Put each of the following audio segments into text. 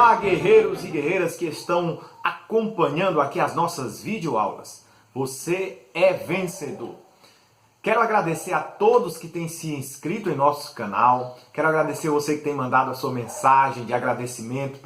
Olá, guerreiros e guerreiras que estão acompanhando aqui as nossas videoaulas. Você é vencedor. Quero agradecer a todos que têm se inscrito em nosso canal. Quero agradecer você que tem mandado a sua mensagem de agradecimento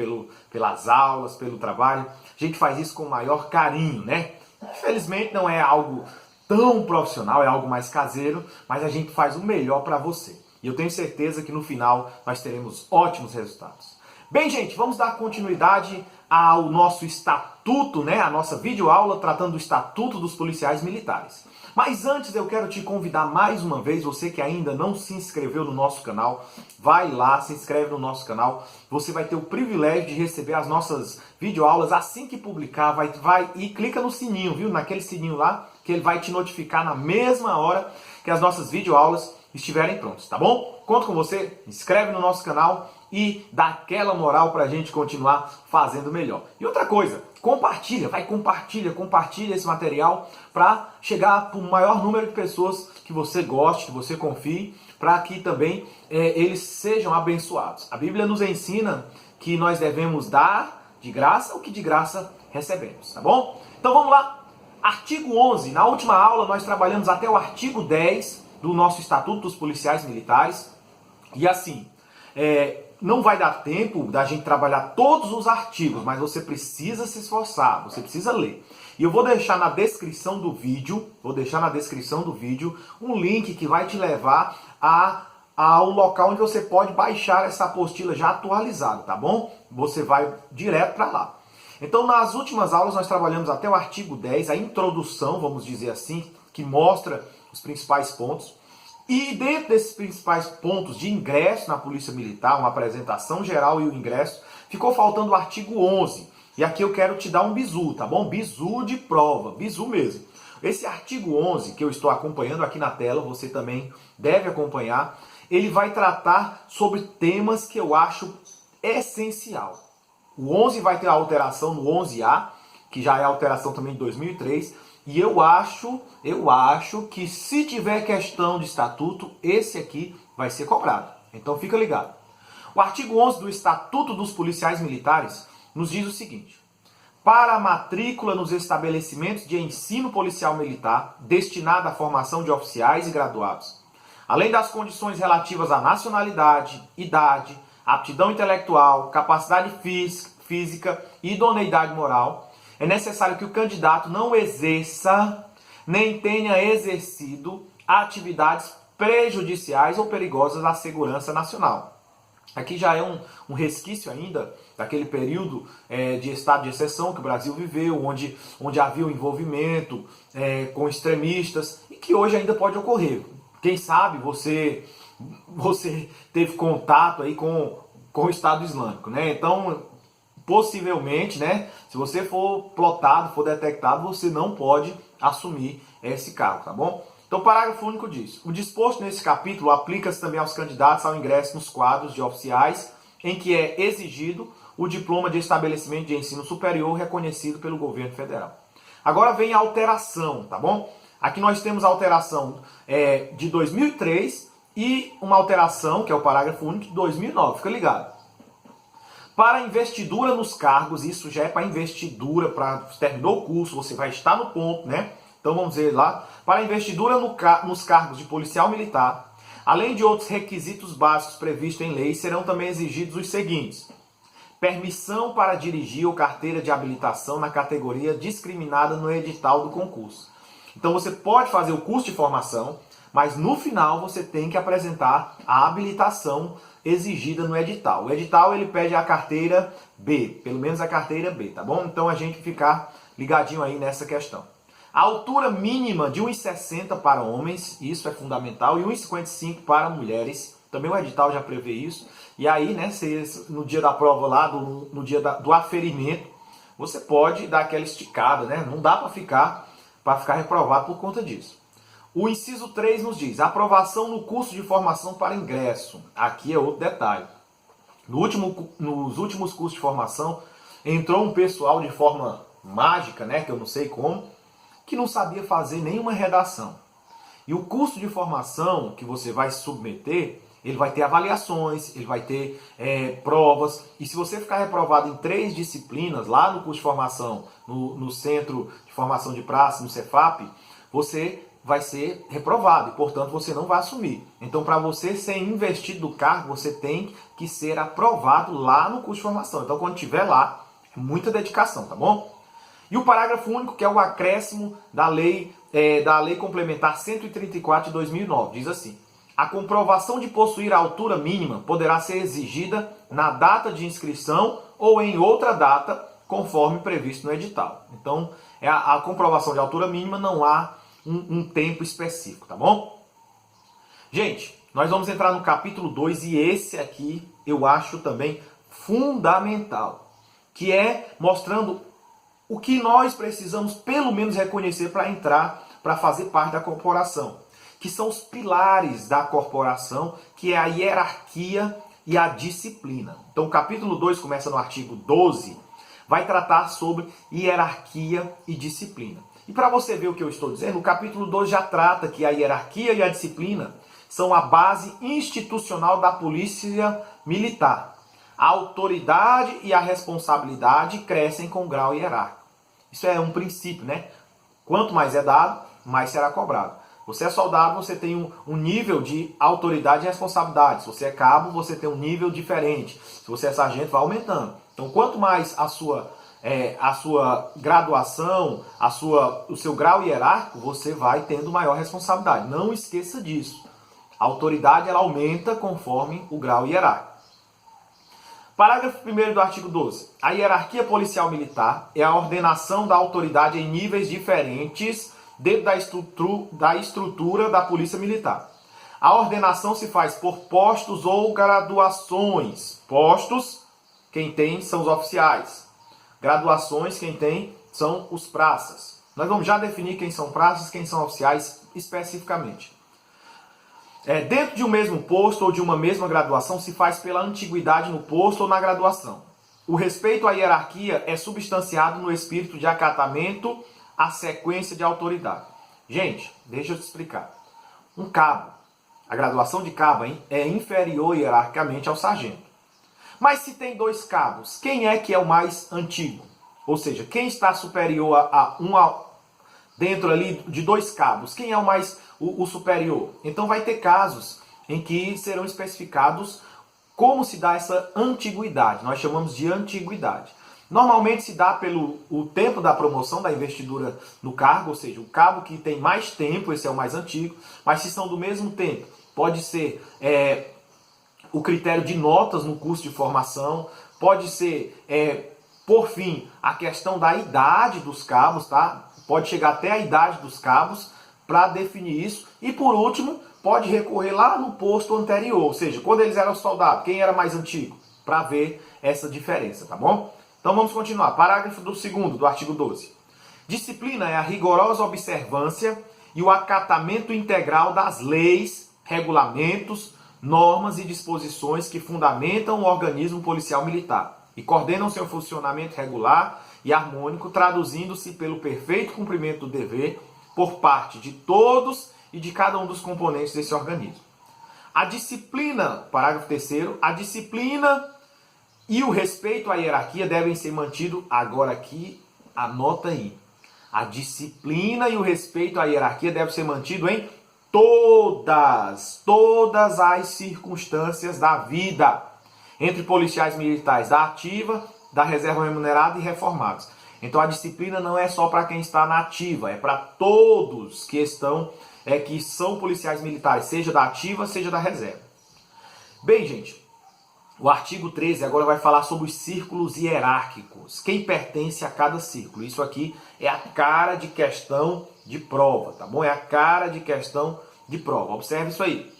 pelas aulas, pelo trabalho. A gente faz isso com o maior carinho, né? Infelizmente não é algo tão profissional, é algo mais caseiro, mas a gente faz o melhor para você. E eu tenho certeza que no final nós teremos ótimos resultados. Bem, gente, vamos dar continuidade ao nosso estatuto, né? A nossa videoaula tratando do Estatuto dos Policiais Militares. Mas antes eu quero te convidar mais uma vez, você que ainda não se inscreveu no nosso canal, vai lá, se inscreve no nosso canal. Você vai ter o privilégio de receber as nossas videoaulas assim que publicar, vai e clica no sininho, viu? Naquele sininho lá, que ele vai te notificar na mesma hora que as nossas videoaulas estiverem prontas, tá bom? Conto com você, inscreve no nosso canal e dá aquela moral pra gente continuar fazendo melhor. E outra coisa, compartilha esse material para chegar para o maior número de pessoas que você goste, que você confie, para que também eles sejam abençoados. A Bíblia nos ensina que nós devemos dar de graça o que de graça recebemos, tá bom? Então vamos lá. Artigo 11. Na última aula nós trabalhamos até o artigo 10 do nosso Estatuto dos Policiais Militares. E assim, não vai dar tempo da gente trabalhar todos os artigos, mas você precisa se esforçar, você precisa ler. E eu vou deixar na descrição do vídeo, um link que vai te levar ao local onde você pode baixar essa apostila já atualizada, tá bom? Você vai direto para lá. Então, nas últimas aulas nós trabalhamos até o artigo 10, a introdução, vamos dizer assim, que mostra os principais pontos. E dentro desses principais pontos de ingresso na Polícia Militar, uma apresentação geral e o ingresso, ficou faltando o artigo 11. E aqui eu quero te dar um bizu, tá bom? Bizu de prova, bizu mesmo. Esse artigo 11, que eu estou acompanhando aqui na tela, você também deve acompanhar, ele vai tratar sobre temas que eu acho essencial. O 11 vai ter a alteração no 11A, que já é a alteração também de 2003, e eu acho que se tiver questão de estatuto, esse aqui vai ser cobrado. Então fica ligado. O artigo 11 do Estatuto dos Policiais Militares nos diz o seguinte: para a matrícula nos estabelecimentos de ensino policial militar destinada à formação de oficiais e graduados, além das condições relativas à nacionalidade, idade, aptidão intelectual, capacidade física e idoneidade moral, é necessário que o candidato não exerça nem tenha exercido atividades prejudiciais ou perigosas à segurança nacional. Aqui já é um resquício ainda daquele período de estado de exceção que o Brasil viveu, onde havia um envolvimento com extremistas e que hoje ainda pode ocorrer. Quem sabe você teve contato aí com o Estado Islâmico, né? Então, possivelmente, né, se você for plotado, for detectado, você não pode assumir esse cargo, tá bom? Então, o parágrafo único diz: o disposto nesse capítulo aplica-se também aos candidatos ao ingresso nos quadros de oficiais em que é exigido o diploma de estabelecimento de ensino superior reconhecido pelo governo federal. Agora vem a alteração, tá bom? Aqui nós temos a alteração de 2003 e uma alteração, que é o parágrafo único, de 2009. Fica ligado. Para investidura nos cargos, isso já é para investidura, terminou o curso, você vai estar no ponto, né? Então vamos ver lá. Para investidura nos cargos de policial militar, além de outros requisitos básicos previstos em lei, serão também exigidos os seguintes: permissão para dirigir ou carteira de habilitação na categoria discriminada no edital do concurso. Então você pode fazer o curso de formação, mas no final você tem que apresentar a habilitação exigida no edital. O edital ele pede a carteira B, pelo menos a carteira B, tá bom? Então a gente ficar ligadinho aí nessa questão. A altura mínima de 1,60 para homens, isso é fundamental, e 1,55 para mulheres. Também o edital já prevê isso. E aí, né, no dia da prova lá, no dia do aferimento, você pode dar aquela esticada, né? Não dá para ficar reprovado por conta disso. O inciso 3 nos diz: aprovação no curso de formação para ingresso. Aqui é outro detalhe. Nos últimos cursos de formação, entrou um pessoal de forma mágica, né, que eu não sei como, que não sabia fazer nenhuma redação. E o curso de formação que você vai se submeter, ele vai ter avaliações, ele vai ter provas. E se você ficar reprovado em 3 disciplinas, lá no curso de formação, no Centro de Formação de Praça, no Cefap, você vai ser reprovado e, portanto, você não vai assumir. Então, para você ser investido do cargo, você tem que ser aprovado lá no curso de formação. Então, quando estiver lá, é muita dedicação, tá bom? E o parágrafo único, que é o acréscimo da lei complementar 134 de 2009, diz assim: a comprovação de possuir a altura mínima poderá ser exigida na data de inscrição ou em outra data, conforme previsto no edital. Então, a comprovação de altura mínima não há um tempo específico, tá bom? Gente, nós vamos entrar no capítulo 2 e esse aqui eu acho também fundamental, que é mostrando o que nós precisamos pelo menos reconhecer para entrar, para fazer parte da corporação, que são os pilares da corporação, que é a hierarquia e a disciplina. Então o capítulo 2 começa no artigo 12, vai tratar sobre hierarquia e disciplina. E para você ver o que eu estou dizendo, o capítulo 2 já trata que a hierarquia e a disciplina são a base institucional da polícia militar. A autoridade e a responsabilidade crescem com o grau hierárquico. Isso é um princípio, né? Quanto mais é dado, mais será cobrado. Você é soldado, você tem um nível de autoridade e responsabilidade. Se você é cabo, você tem um nível diferente. Se você é sargento, vai aumentando. Então, quanto mais a sua graduação, o seu grau hierárquico, você vai tendo maior responsabilidade. Não esqueça disso. A autoridade ela aumenta conforme o grau hierárquico. Parágrafo 1º do artigo 12. A hierarquia policial militar é a ordenação da autoridade em níveis diferentes dentro da estrutura da polícia militar. A ordenação se faz por postos ou graduações. Postos, quem tem são os oficiais. Graduações, quem tem são os praças. Nós vamos já definir quem são praças, quem são oficiais especificamente. Dentro de um mesmo posto ou de uma mesma graduação se faz pela antiguidade no posto ou na graduação. O respeito à hierarquia é substanciado no espírito de acatamento à sequência de autoridade. Gente, deixa eu te explicar. Um cabo, a graduação de cabo é inferior hierarquicamente ao sargento. Mas se tem 2 cabos, quem é que é o mais antigo? Ou seja, quem está superior dentro ali de 2 cabos? Quem é o superior? Então vai ter casos em que serão especificados como se dá essa antiguidade. Nós chamamos de antiguidade. Normalmente se dá pelo tempo da promoção, da investidura no cargo, ou seja, o cabo que tem mais tempo, esse é o mais antigo, mas se são do mesmo tempo, pode ser o critério de notas no curso de formação, pode ser, por fim, a questão da idade dos cabos, tá? Pode chegar até a idade dos cabos para definir isso. E por último, pode recorrer lá no posto anterior, ou seja, quando eles eram soldados, quem era mais antigo, para ver essa diferença, tá bom? Então vamos continuar. Parágrafo 2º do artigo 12. Disciplina é a rigorosa observância e o acatamento integral das leis, regulamentos, normas e disposições que fundamentam o organismo policial militar e coordenam seu funcionamento regular e harmônico, traduzindo-se pelo perfeito cumprimento do dever por parte de todos e de cada um dos componentes desse organismo. A disciplina, parágrafo 3º, a disciplina e o respeito à hierarquia devem ser mantidos, agora aqui, anota aí. A disciplina e o respeito à hierarquia devem ser mantidos em todas as circunstâncias da vida, entre policiais militares da ativa, da reserva remunerada e reformados. Então a disciplina não é só para quem está na ativa, é para todos que são policiais militares, seja da ativa, seja da reserva. Bem, gente, o artigo 13 agora vai falar sobre os círculos hierárquicos. Quem pertence a cada círculo. Isso aqui é a cara de questão de prova, tá bom? É a cara de questão de prova. Observe isso aí.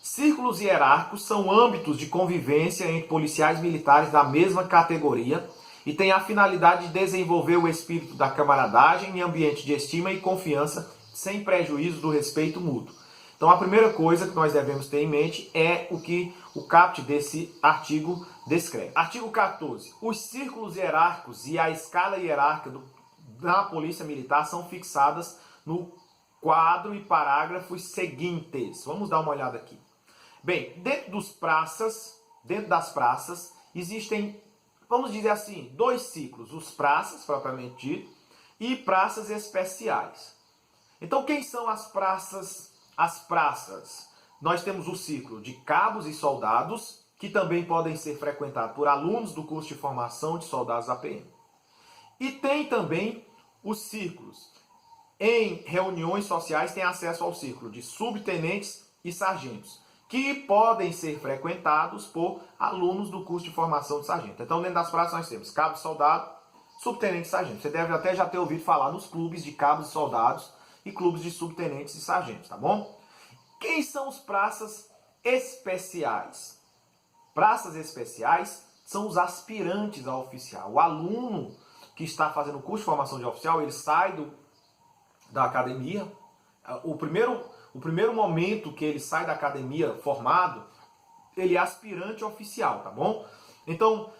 Círculos hierárquicos são âmbitos de convivência entre policiais militares da mesma categoria e têm a finalidade de desenvolver o espírito da camaradagem em ambiente de estima e confiança sem prejuízo do respeito mútuo. Então a primeira coisa que nós devemos ter em mente é o que o caput desse artigo descreve. Artigo 14. Os círculos hierárquicos e a escala hierárquica da Polícia Militar são fixadas no quadro e parágrafos seguintes. Vamos dar uma olhada aqui. Bem, dentro das praças, existem, vamos dizer assim, dois ciclos. Os praças, propriamente dito, e praças especiais. Então, quem são as praças? As praças. Nós temos o ciclo de cabos e soldados, que também podem ser frequentados por alunos do curso de formação de soldados da PM. E tem também os círculos. Em reuniões sociais tem acesso ao círculo de subtenentes e sargentos, que podem ser frequentados por alunos do curso de formação de sargento. Então, dentro das praças nós temos cabo e soldado, subtenente e sargento. Você deve até já ter ouvido falar nos clubes de cabos e soldados e clubes de subtenentes e sargentos, tá bom? Quem são os praças especiais? Praças especiais são os aspirantes a oficial. O aluno que está fazendo o curso de formação de oficial, ele sai da academia. O primeiro momento que ele sai da academia formado, ele é aspirante oficial, tá bom? Então,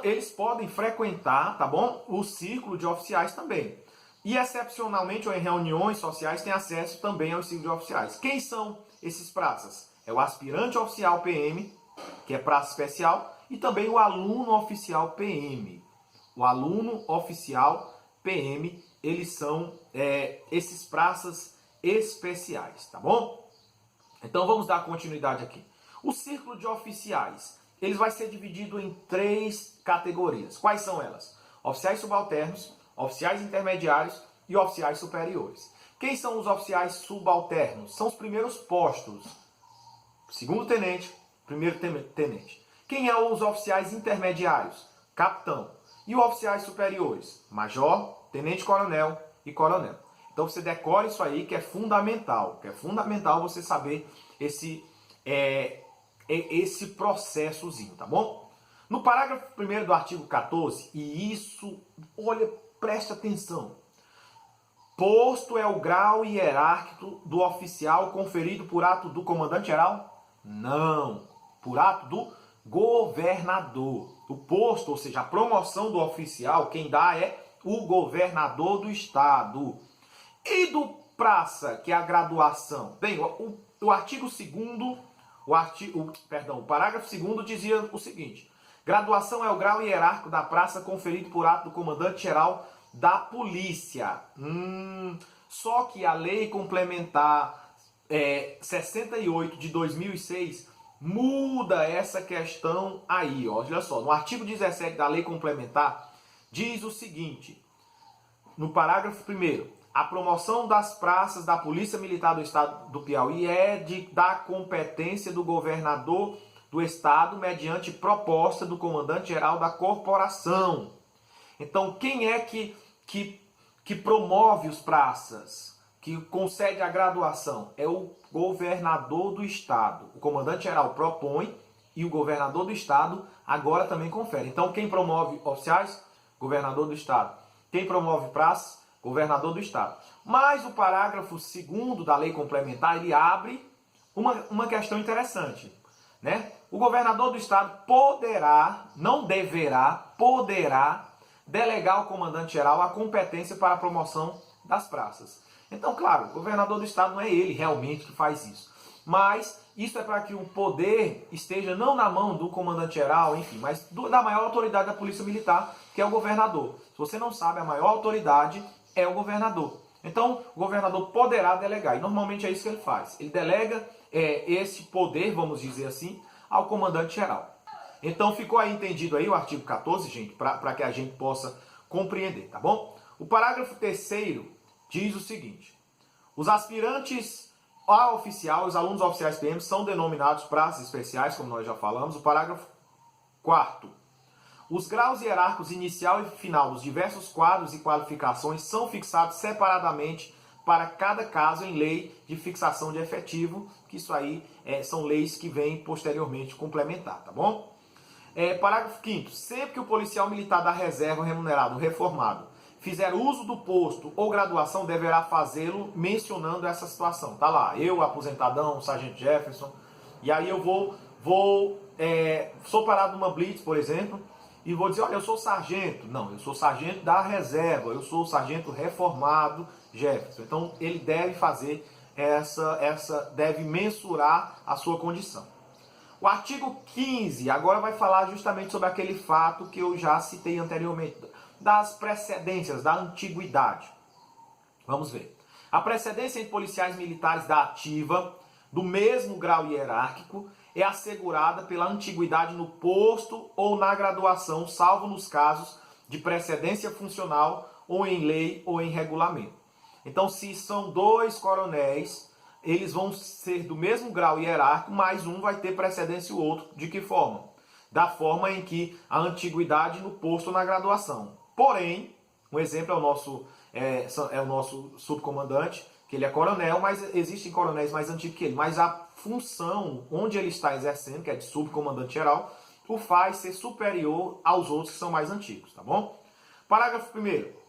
eles podem frequentar, tá bom? O círculo de oficiais também. E, excepcionalmente, ou em reuniões sociais, tem acesso também ao círculo de oficiais. Quem são esses praças? É o aspirante oficial PM, que é praça especial, e também o aluno oficial PM. O aluno oficial PM, eles são esses praças especiais, tá bom? Então vamos dar continuidade aqui. O círculo de oficiais, eles vai ser dividido em 3 categorias. Quais são elas? Oficiais subalternos, oficiais intermediários e oficiais superiores. Quem são os oficiais subalternos? São os primeiros postos. Segundo tenente, primeiro tenente. Quem são os oficiais intermediários? Capitão. E os oficiais superiores? Major, tenente-coronel e coronel. Então você decore isso aí, que é fundamental. Que é fundamental você saber esse processozinho, tá bom? No parágrafo 1º do artigo 14, e isso, olha, preste atenção. Posto é o grau hierárquico do oficial conferido por ato do comandante-geral? Não, por ato do governador. O posto, ou seja, a promoção do oficial, quem dá é o governador do estado. E do praça, que é a graduação? Bem, o artigo 2º, o parágrafo 2º dizia o seguinte: graduação é o grau hierárquico da praça conferido por ato do comandante-geral da polícia. Só que a lei complementar 68 de 2006 muda essa questão aí. Ó. Olha só, no artigo 17 da lei complementar diz o seguinte, no parágrafo 1º, a promoção das praças da Polícia Militar do Estado do Piauí é da competência do governador do Estado mediante proposta do comandante-geral da corporação. Então, quem é que promove os praças, que concede a graduação? É o governador do Estado. O comandante-geral propõe e o governador do Estado agora também confere. Então, quem promove oficiais? Governador do Estado. Quem promove praças? Governador do Estado. Mas o parágrafo 2º da lei complementar, ele abre uma questão interessante, né? O governador do Estado poderá, não deverá, poderá delegar ao comandante-geral a competência para a promoção das praças. Então, claro, o governador do Estado não é ele realmente que faz isso. Mas isso é para que o poder esteja não na mão do comandante-geral, enfim, mas da maior autoridade da Polícia Militar, que é o governador. Se você não sabe, a maior autoridade é o governador. Então, o governador poderá delegar, e normalmente é isso que ele faz. Ele delega esse poder, vamos dizer assim, ao comandante-geral. Então, ficou aí entendido aí o artigo 14, gente, para que a gente possa compreender, tá bom? O parágrafo 3º diz o seguinte: os aspirantes a oficial, os alunos oficiais PM são denominados praças especiais, como nós já falamos. O parágrafo 4º. Os graus hierárquicos inicial e final dos diversos quadros e qualificações são fixados separadamente para cada caso em lei de fixação de efetivo, que isso aí são leis que vêm posteriormente complementar, tá bom? Parágrafo 5º. Sempre que o policial militar da reserva remunerado reformado fizer uso do posto ou graduação, deverá fazê-lo mencionando essa situação. Tá lá, eu, aposentadão, sargento Jefferson, e aí eu sou parado numa blitz, por exemplo, e vou dizer, olha, eu sou sargento. Não, eu sou sargento da reserva, eu sou sargento reformado Jefferson. Então, ele deve fazer essa deve mensurar a sua condição. O artigo 15 agora vai falar justamente sobre aquele fato que eu já citei anteriormente, das precedências, da antiguidade. Vamos ver. A precedência entre policiais militares da ativa, do mesmo grau hierárquico, é assegurada pela antiguidade no posto ou na graduação, salvo nos casos de precedência funcional ou em lei ou em regulamento. Então, se são dois coronéis, eles vão ser do mesmo grau hierárquico, mas um vai ter precedência e o outro. De que forma? Da forma em que a antiguidade no posto ou na graduação. Porém, um exemplo é o nosso subcomandante, que ele é coronel, mas existem coronéis mais antigos que ele. Mas a função onde ele está exercendo, que é de subcomandante geral, o faz ser superior aos outros que são mais antigos, tá bom? Parágrafo 1º.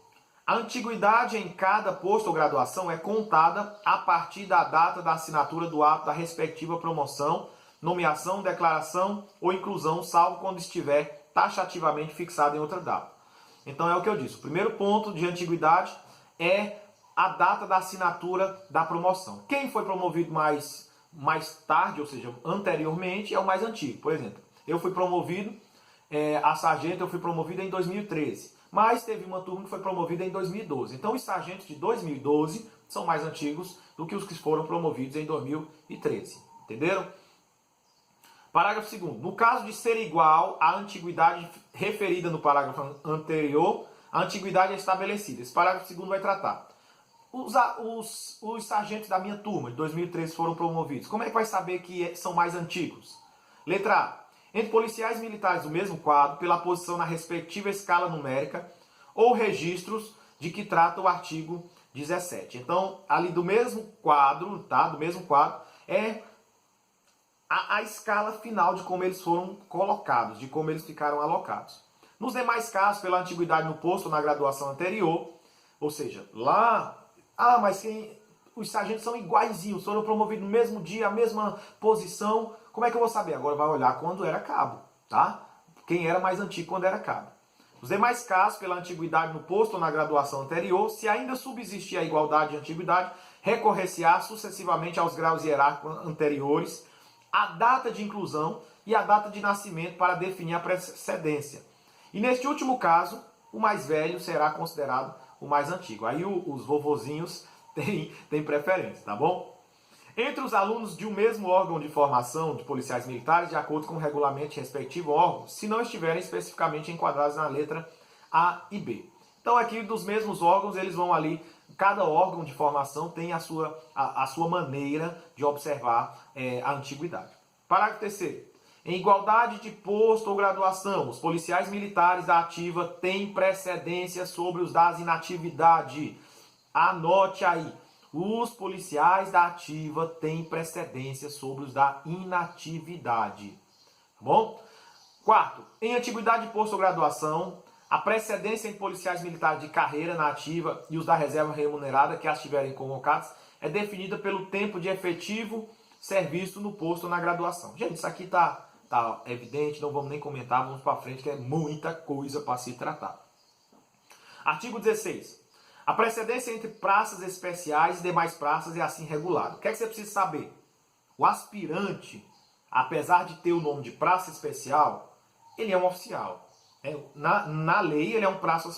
A antiguidade em cada posto ou graduação é contada a partir da data da assinatura do ato da respectiva promoção, nomeação, declaração ou inclusão, salvo quando estiver taxativamente fixado em outra data. Então é o que eu disse. O primeiro ponto de antiguidade é a data da assinatura da promoção. Quem foi promovido mais tarde, ou seja, anteriormente, é o mais antigo. Por exemplo, eu fui promovido a sargento, eu fui promovido em 2013. Mas teve uma turma que foi promovida em 2012. Então os sargentos de 2012 são mais antigos do que os que foram promovidos em 2013. Entenderam? Parágrafo 2º. No caso de ser igual à antiguidade referida no parágrafo anterior, a antiguidade é estabelecida. Esse parágrafo 2º vai tratar. Os sargentos da minha turma de 2013 foram promovidos. Como é que vai saber que são mais antigos? Letra A. Entre policiais militares do mesmo quadro, pela posição na respectiva escala numérica, ou registros de que trata o artigo 17. Então, ali do mesmo quadro, tá? Do mesmo quadro, é a escala final de como eles foram colocados, de como eles ficaram alocados. Nos demais casos, pela antiguidade no posto ou na graduação anterior, ou seja, lá, mas os sargentos são iguaizinhos, foram promovidos no mesmo dia, a mesma posição. Como é que eu vou saber? Agora vai olhar quando era cabo, tá? Quem era mais antigo quando era cabo. Nos demais casos, pela antiguidade no posto ou na graduação anterior, se ainda subsistir a igualdade de antiguidade, recorrer-se-á sucessivamente aos graus hierárquicos anteriores, a data de inclusão e a data de nascimento para definir a precedência. E neste último caso, o mais velho será considerado o mais antigo. Aí os vovozinhos têm preferência, tá bom? Entre os alunos de um mesmo órgão de formação de policiais militares, de acordo com o regulamento de respectivo órgão, se não estiverem especificamente enquadrados na letra A e B. Então aqui dos mesmos órgãos, eles vão ali, cada órgão de formação tem a sua maneira de observar a antiguidade. Parágrafo 3º. Em igualdade de posto ou graduação, os policiais militares da ativa têm precedência sobre os da inatividade. Anote aí. Os policiais da ativa têm precedência sobre os da inatividade. Tá bom? Quarto, em antiguidade de posto ou graduação, a precedência em policiais militares de carreira na ativa e os da reserva remunerada que as tiverem convocados é definida pelo tempo de efetivo serviço no posto ou na graduação. Gente, isso aqui tá evidente, não vamos nem comentar, vamos para frente que é muita coisa para se tratar. Artigo 16. A precedência entre praças especiais e demais praças é assim regulada. O que é que você precisa saber? O aspirante, apesar de ter o nome de praça especial, ele é um oficial. Na lei, ele é um praça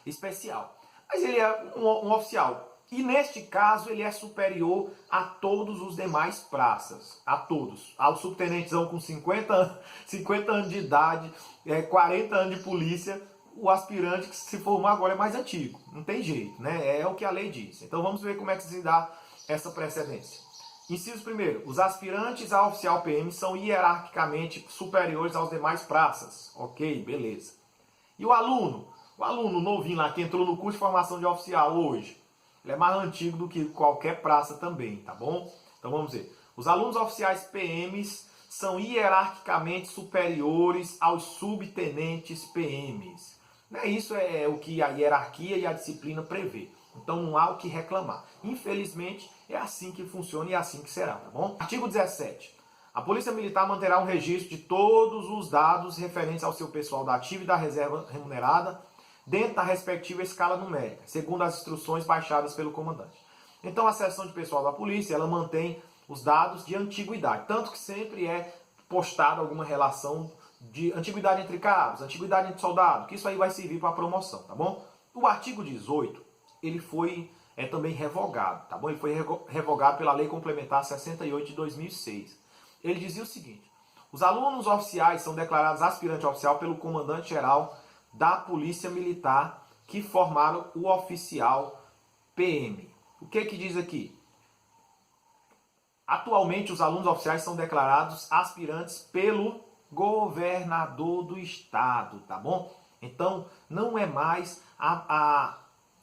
especial. Mas ele é um oficial. E neste caso, ele é superior a todos os demais praças. A todos. Ao subtenentezão com 50 anos de idade, 40 anos de polícia. O aspirante que se formou agora é mais antigo. Não tem jeito, né? É o que a lei diz. Então vamos ver como é que se dá essa precedência. Inciso 1º. Os aspirantes a oficial PM são hierarquicamente superiores aos demais praças. Ok, beleza. E o aluno? O aluno novinho lá que entrou no curso de formação de oficial hoje, ele é mais antigo do que qualquer praça também, tá bom? Então vamos ver. Os alunos oficiais PMs são hierarquicamente superiores aos subtenentes PMs. Isso é o que a hierarquia e a disciplina prevê. Então não há o que reclamar. Infelizmente, é assim que funciona e é assim que será, tá bom? Artigo 17. A Polícia Militar manterá um registro de todos os dados referentes ao seu pessoal da ativa e da reserva remunerada dentro da respectiva escala numérica, segundo as instruções baixadas pelo comandante. Então a seção de pessoal da polícia, ela mantém os dados de antiguidade, tanto que sempre é postada alguma relação de antiguidade entre cabos, antiguidade entre soldados, que isso aí vai servir para a promoção, tá bom? O artigo 18, ele foi também revogado, tá bom? Ele foi revogado pela Lei Complementar 68 de 2006. Ele dizia o seguinte: os alunos oficiais são declarados aspirante oficial pelo comandante-geral da Polícia Militar que formaram o oficial PM. O que diz aqui? Atualmente, os alunos oficiais são declarados aspirantes pelo governador do estado, tá bom? Então, não é mais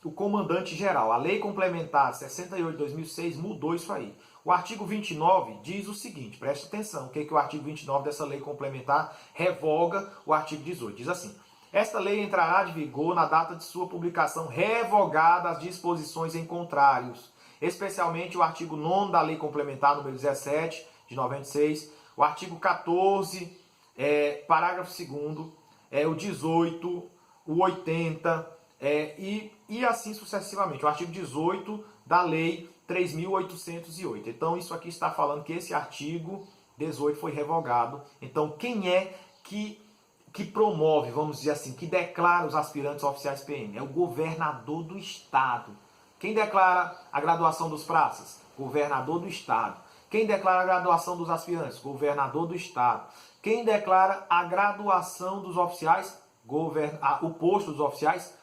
o comandante geral. A Lei Complementar 68 de 2006 mudou isso aí. O artigo 29 diz o seguinte, preste atenção, o que o artigo 29 dessa Lei Complementar revoga o artigo 18. Diz assim: esta lei entrará de vigor na data de sua publicação, revogada as disposições em contrários, especialmente o artigo 9º da Lei Complementar número 17 de 96, o artigo 14, parágrafo 2º, o 18, o 80, e assim sucessivamente. O artigo 18 da Lei 3.808. Então isso aqui está falando que esse artigo 18 foi revogado. Então quem é que promove, vamos dizer assim, que declara os aspirantes oficiais PM? É o governador do estado. Quem declara a graduação dos praças? Governador do estado. Quem declara a graduação dos aspirantes? Governador do estado. Quem declara a graduação dos oficiais? O posto dos oficiais?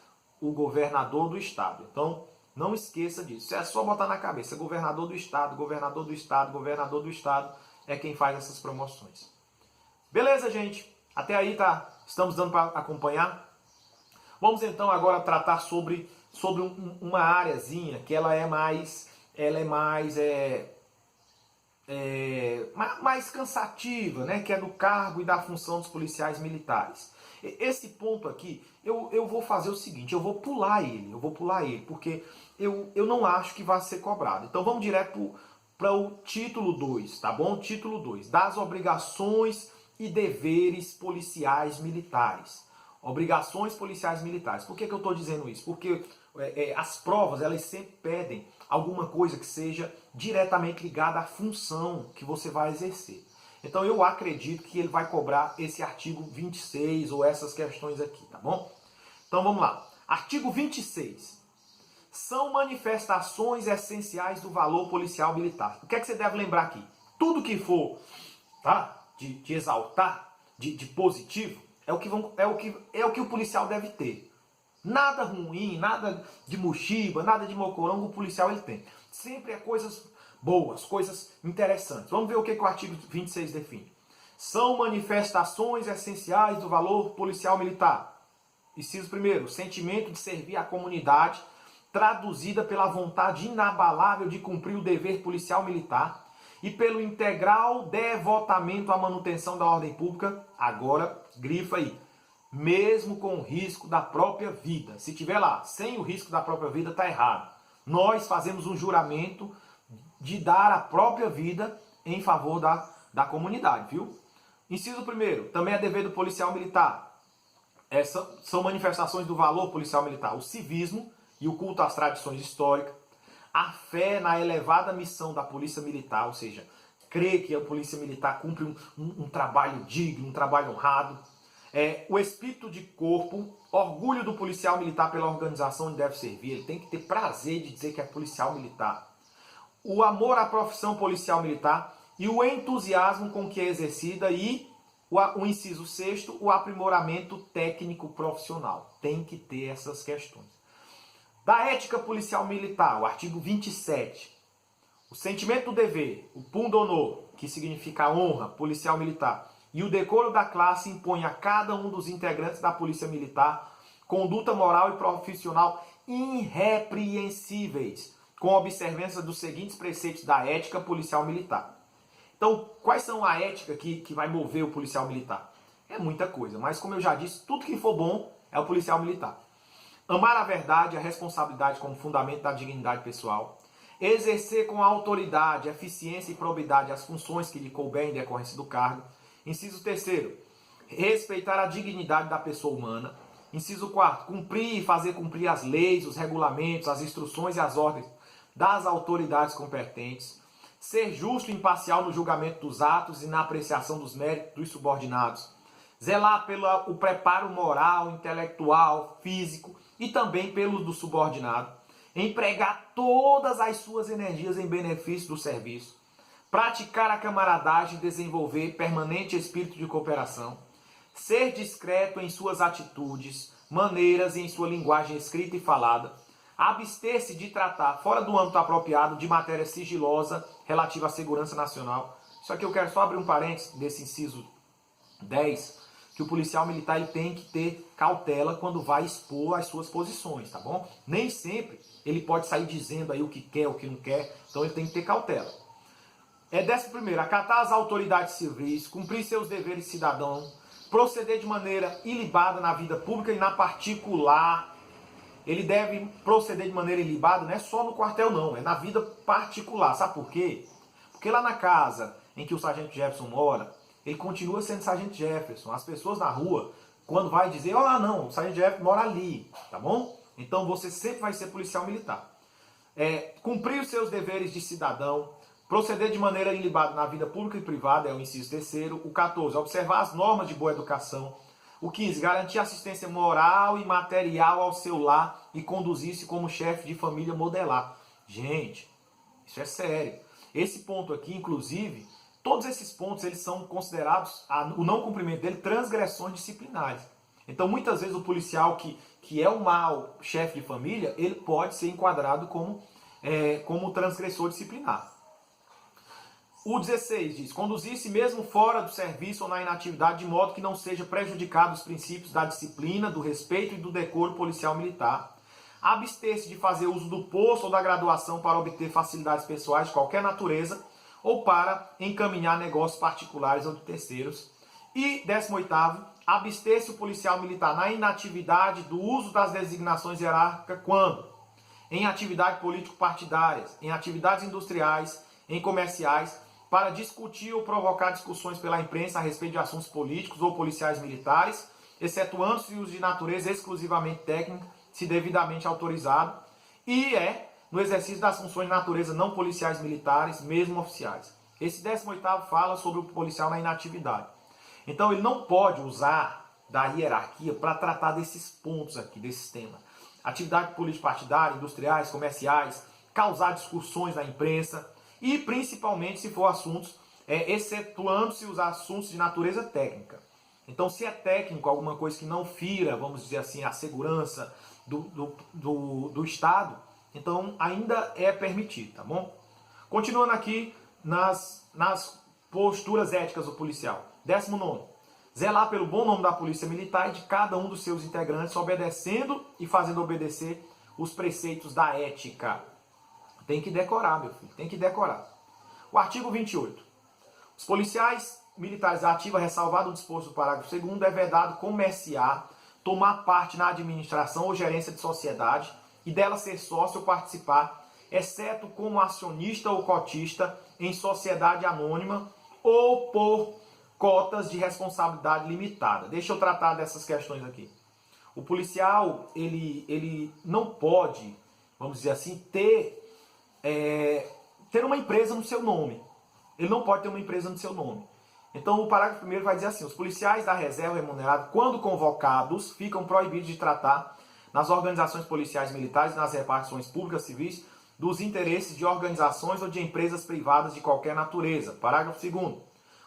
O governador do estado. Então, não esqueça disso. É só botar na cabeça. Governador do estado, governador do estado, governador do estado é quem faz essas promoções. Beleza, gente? Até aí estamos dando para acompanhar. Vamos então agora tratar sobre uma áreazinha que ela é mais cansativa, né? Que é do cargo e da função dos policiais militares. Esse ponto aqui, eu vou fazer o seguinte, eu vou pular ele, porque eu não acho que vai ser cobrado. Então vamos direto para o título 2, tá bom? Título 2, das obrigações e deveres policiais militares. Obrigações policiais militares. Por que eu estou dizendo isso? Porque as provas, elas sempre pedem alguma coisa que seja diretamente ligada à função que você vai exercer. Então eu acredito que ele vai cobrar esse artigo 26 ou essas questões aqui, tá bom? Então vamos lá. Artigo 26. São manifestações essenciais do valor policial militar. O que é que você deve lembrar aqui? Tudo que for de exaltar, de positivo, é o que o policial deve ter. Nada ruim, nada de mochiba, nada de mocorongo, o policial ele tem. Sempre é coisas boas, coisas interessantes. Vamos ver o que o artigo 26 define. São manifestações essenciais do valor policial militar. Inciso 1º, sentimento de servir à comunidade, traduzida pela vontade inabalável de cumprir o dever policial militar e pelo integral devotamento à manutenção da ordem pública. Agora, grifa aí, mesmo com o risco da própria vida. Se tiver lá, sem o risco da própria vida, está errado. Nós fazemos um juramento de dar a própria vida em favor da comunidade, viu? Inciso 1º, também é dever do policial militar. São manifestações do valor policial militar, o civismo e o culto às tradições históricas, a fé na elevada missão da polícia militar, ou seja, crer que a polícia militar cumpre um trabalho digno, um trabalho honrado, o espírito de corpo, orgulho do policial militar pela organização onde deve servir, ele tem que ter prazer de dizer que é policial militar, o amor à profissão policial militar e o entusiasmo com que é exercida e o inciso 6º, o aprimoramento técnico profissional. Tem que ter essas questões. Da ética policial militar, o artigo 27. O sentimento do dever, o pundonor, que significa a honra policial militar, e o decoro da classe impõe a cada um dos integrantes da polícia militar conduta moral e profissional irrepreensíveis, com observância dos seguintes preceitos da ética policial militar. Então, quais são a ética que vai mover o policial militar? É muita coisa, mas como eu já disse, tudo que for bom é o policial militar. Amar a verdade e a responsabilidade como fundamento da dignidade pessoal. Exercer com autoridade, eficiência e probidade as funções que lhe couberem em decorrência do cargo. Inciso 3º, respeitar a dignidade da pessoa humana. Inciso 4º, cumprir e fazer cumprir as leis, os regulamentos, as instruções e as ordens das autoridades competentes, ser justo e imparcial no julgamento dos atos e na apreciação dos méritos dos subordinados, zelar pelo preparo moral, intelectual, físico e também pelo do subordinado, empregar todas as suas energias em benefício do serviço, praticar a camaradagem e desenvolver permanente espírito de cooperação, ser discreto em suas atitudes, maneiras e em sua linguagem escrita e falada, abster-se de tratar fora do âmbito apropriado de matéria sigilosa relativa à segurança nacional. Isso aqui eu quero só abrir um parênteses desse inciso 10, que o policial militar ele tem que ter cautela quando vai expor as suas posições, tá bom? Nem sempre ele pode sair dizendo aí o que quer, o que não quer, então ele tem que ter cautela. 11º, acatar as autoridades civis, cumprir seus deveres de cidadão, proceder de maneira ilibada na vida pública e na particular. Ele deve proceder de maneira ilibada, não é só no quartel não, é na vida particular. Sabe por quê? Porque lá na casa em que o Sargento Jefferson mora, ele continua sendo Sargento Jefferson. As pessoas na rua, quando vai dizer, não, o Sargento Jefferson mora ali, tá bom? Então você sempre vai ser policial militar. Cumprir os seus deveres de cidadão, proceder de maneira ilibada na vida pública e privada, é o inciso 3º. O 14, observar as normas de boa educação. O 15, garantir assistência moral e material ao seu lar e conduzir-se como chefe de família modelar. Gente, isso é sério. Esse ponto aqui, inclusive, todos esses pontos eles são considerados, o não cumprimento dele, transgressões disciplinares. Então, muitas vezes, o policial que é um mau chefe de família, ele pode ser enquadrado como transgressor disciplinar. O 16 diz, conduzir-se mesmo fora do serviço ou na inatividade, de modo que não seja prejudicado os princípios da disciplina, do respeito e do decoro policial militar. Abster-se de fazer uso do posto ou da graduação para obter facilidades pessoais de qualquer natureza ou para encaminhar negócios particulares ou de terceiros. E 18º, abster-se o policial militar na inatividade do uso das designações hierárquicas quando? Em atividades político-partidárias, em atividades industriais, em comerciais, para discutir ou provocar discussões pela imprensa a respeito de assuntos políticos ou policiais militares, excetuando-se os de natureza exclusivamente técnica, se devidamente autorizado, e no exercício das funções de natureza não policiais militares, mesmo oficiais. Esse 18º fala sobre o policial na inatividade. Então ele não pode usar da hierarquia para tratar desses pontos aqui, desses temas. Atividade político-partidária, industriais, comerciais, causar discussões na imprensa, e principalmente se for assuntos, excetuando-se os assuntos de natureza técnica. Então, se é técnico, alguma coisa que não fira, vamos dizer assim, a segurança do Estado, então ainda é permitido, tá bom? Continuando aqui nas posturas éticas do policial. 19º, zelar pelo bom nome da polícia militar e de cada um dos seus integrantes, obedecendo e fazendo obedecer os preceitos da ética. Tem que decorar, meu filho, tem que decorar. O artigo 28. Os policiais militares ativos, ressalvado o disposto do parágrafo 2º, é vedado comerciar, tomar parte na administração ou gerência de sociedade e dela ser sócio ou participar, exceto como acionista ou cotista em sociedade anônima ou por cotas de responsabilidade limitada. Deixa eu tratar dessas questões aqui. O policial, ele não pode, vamos dizer assim, ter uma empresa no seu nome. Ele não pode ter uma empresa no seu nome. Então o parágrafo 1º vai dizer assim, os policiais da reserva remunerada, quando convocados, ficam proibidos de tratar nas organizações policiais militares e nas repartições públicas civis dos interesses de organizações ou de empresas privadas de qualquer natureza. Parágrafo 2º.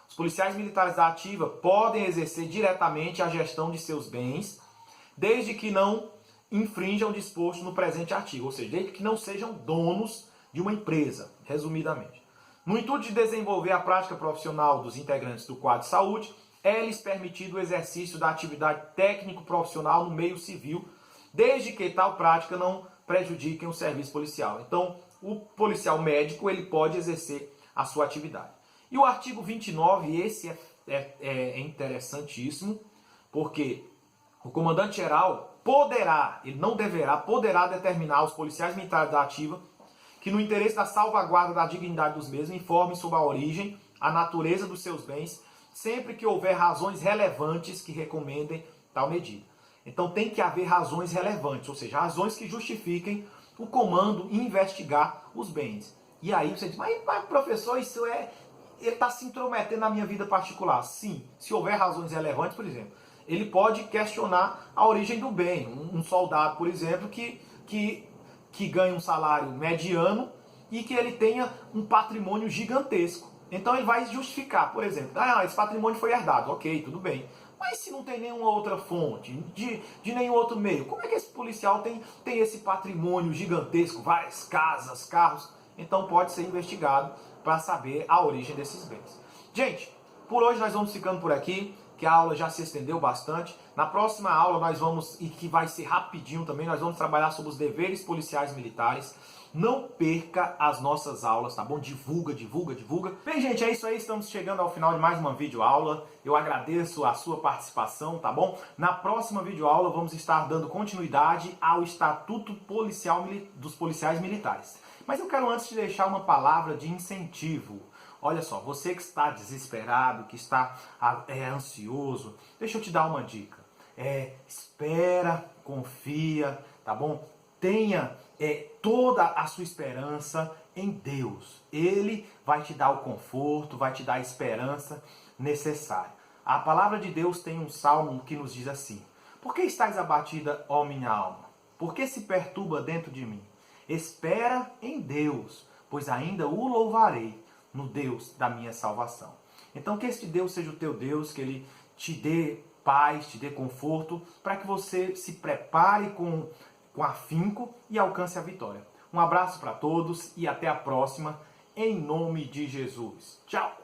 Os policiais militares da ativa podem exercer diretamente a gestão de seus bens, desde que não infrinjam o disposto no presente artigo, ou seja, desde que não sejam donos de uma empresa, resumidamente. No intuito de desenvolver a prática profissional dos integrantes do quadro de saúde, é-lhes permitido o exercício da atividade técnico-profissional no meio civil, desde que tal prática não prejudique o serviço policial. Então, o policial médico ele pode exercer a sua atividade. E o artigo 29, esse é interessantíssimo, porque o comandante-geral poderá, ele não deverá, poderá determinar aos policiais militares da ativa que no interesse da salvaguarda da dignidade dos mesmos, informem sobre a origem, a natureza dos seus bens, sempre que houver razões relevantes que recomendem tal medida. Então tem que haver razões relevantes, ou seja, razões que justifiquem o comando e investigar os bens. E aí você diz, mas professor, isso é... Ele está se intrometendo na minha vida particular. Sim, se houver razões relevantes, por exemplo, ele pode questionar a origem do bem. Um soldado, por exemplo, que ganha um salário mediano e que ele tenha um patrimônio gigantesco. Então ele vai justificar, por exemplo, esse patrimônio foi herdado, ok, tudo bem. Mas se não tem nenhuma outra fonte, de nenhum outro meio, como é que esse policial tem esse patrimônio gigantesco, várias casas, carros? Então pode ser investigado para saber a origem desses bens. Gente, por hoje nós vamos ficando por aqui, que a aula já se estendeu bastante. Na próxima aula nós vamos, e que vai ser rapidinho também, nós vamos trabalhar sobre os deveres policiais militares. Não perca as nossas aulas, tá bom? Divulga, divulga, divulga. Bem, gente, é isso aí. Estamos chegando ao final de mais uma videoaula. Eu agradeço a sua participação, tá bom? Na próxima videoaula vamos estar dando continuidade ao Estatuto Policial dos Policiais Militares. Mas eu quero antes te deixar uma palavra de incentivo. Olha só, você que está desesperado, que está ansioso, deixa eu te dar uma dica. Espera, confia, tá bom? Tenha toda a sua esperança em Deus. Ele vai te dar o conforto, vai te dar a esperança necessária. A palavra de Deus tem um salmo que nos diz assim: por que estás abatida, ó minha alma? Por que se perturba dentro de mim? Espera em Deus, pois ainda o louvarei, no Deus da minha salvação. Então que este Deus seja o teu Deus, que Ele te dê paz, te dê conforto, para que você se prepare com afinco e alcance a vitória. Um abraço para todos e até a próxima, em nome de Jesus. Tchau!